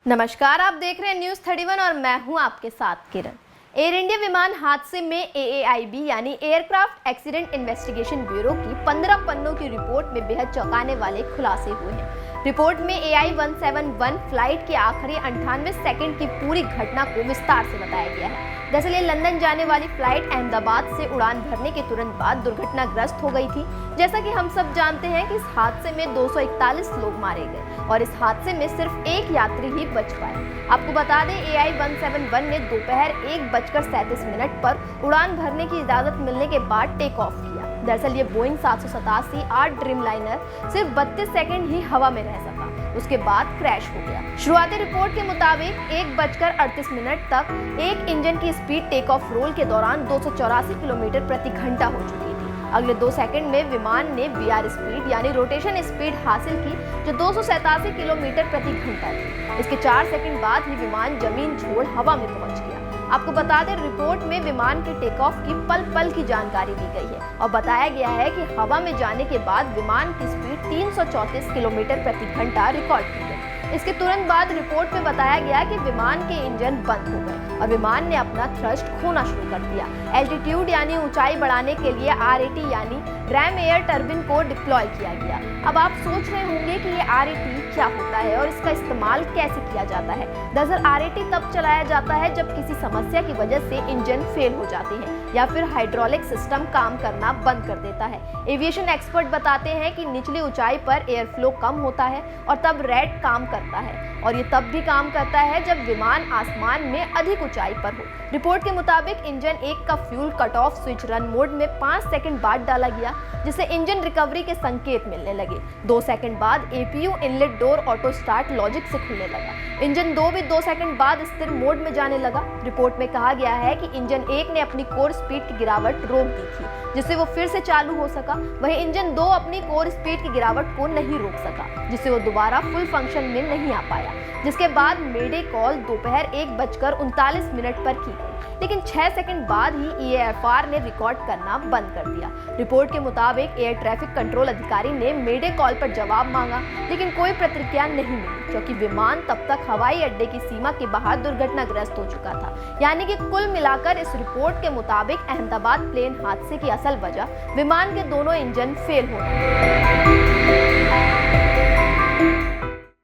नमस्कार, आप देख रहे हैं न्यूज़ 31 और मैं हूं आपके साथ किरण। एयर इंडिया विमान हादसे में AAIB यानी एयरक्राफ्ट एक्सीडेंट इन्वेस्टिगेशन ब्यूरो की 15 पन्नों की रिपोर्ट में बेहद चौंकाने वाले खुलासे हुए हैं। रिपोर्ट में AI-171 फ्लाइट के आखिरी 98 सेकंड की पूरी घटना को विस्तार से बताया गया है। दरअसल ये लंदन जाने वाली फ्लाइट अहमदाबाद से उड़ान भरने के तुरंत बाद दुर्घटनाग्रस्त हो गई थी। जैसा कि हम सब जानते हैं कि इस हादसे में 241 लोग मारे गए और इस हादसे में सिर्फ एक यात्री ही बच पाए। आपको बता दें, AI-171 ने दोपहर 1:37 पर उड़ान भरने की इजाजत मिलने के बाद टेक ऑफ किया। दरअसल ये बोइंग 787 8 ड्रीमलाइनर सिर्फ 32 सेकंड ही हवा में रह सका, उसके बाद क्रैश हो गया। शुरुआती रिपोर्ट के मुताबिक 1:38 तक एक इंजन की स्पीड टेक ऑफ रोल के दौरान 284 किलोमीटर प्रति घंटा हो चुकी थी। अगले 2 सेकंड में विमान ने BR स्पीड यानी रोटेशन स्पीड हासिल की, जो 287 किलोमीटर प्रति घंटा थी। इसके 4 सेकंड बाद ही विमान जमीन छोड़ हवा में पहुंच गया। आपको बता दें, रिपोर्ट में विमान के टेक ऑफ की पल पल की जानकारी दी गई है और बताया गया है कि हवा में जाने के बाद विमान की स्पीड 334 किलोमीटर प्रति घंटा रिकॉर्ड की गई। इसके तुरंत बाद रिपोर्ट में बताया गया कि विमान के इंजन बंद हो गए और विमान ने अपना थ्रस्ट खोना शुरू कर दिया। एल्टीट्यूड यानी ऊंचाई बढ़ाने के लिए RAT यानी रैम एयर टर्बिन को डिप्लॉय किया गया। अब आप सोच रहे होंगे कि ये RAT क्या होता है और इसका इस्तेमाल कैसे किया जाता है। दरअसल RAT तब चलाया जाता है जब किसी समस्या की वजह से इंजन फेल हो जाते हैं या फिर हाइड्रोलिक सिस्टम काम करना बंद कर देता है। एविएशन एक्सपर्ट बताते हैं कि निचली ऊंचाई पर एयर फ्लो कम होता है और तब रैट काम करता है और ये तब भी काम करता है जब विमान आसमान में अधिक ऊंचाई पर हो। रिपोर्ट के मुताबिक इंजन 1 का fuel cut off switch run mode में 5 सेकंड बाद डाला गया, जिससे इंजन रिकवरी के संकेत मिलने लगे। 2 सेकंड बाद APU inlet door auto start logic से खुलने लगा। इंजन 2 भी 2 सेकंड बाद स्थिर मोड में जाने लगा। रिपोर्ट में कहा गया है कि इंजन 1 ने अपनी कोर स्पीड की गिरावट रोक दी थी, जिससे वो फिर से चालू हो सका। वहीं इंजन 2 अपनी कोर स्पीड की गिरावट को नहीं रोक सका, जिससे वो दोबारा फुल फंक्शन में नहीं आ पाया। जिसके बाद मेडे कॉल दोपहर 1:39 पर की गई, लेकिन 6 सेकंड बाद ही EAFR ने रिकॉर्ड करना बंद कर दिया। रिपोर्ट के मुताबिक एयर ट्रैफिक कंट्रोल अधिकारी ने मेडे कॉल पर जवाब मांगा, लेकिन कोई प्रतिक्रिया नहीं मिली, क्योंकि विमान तब तक हवाई अड्डे की सीमा के बाहर दुर्घटनाग्रस्त हो चुका था। यानी कि कुल मिलाकर इस रिपोर्ट के मुताबिक अहमदाबाद प्लेन हादसे की असल वजह विमान के दोनों इंजन फेल होना है।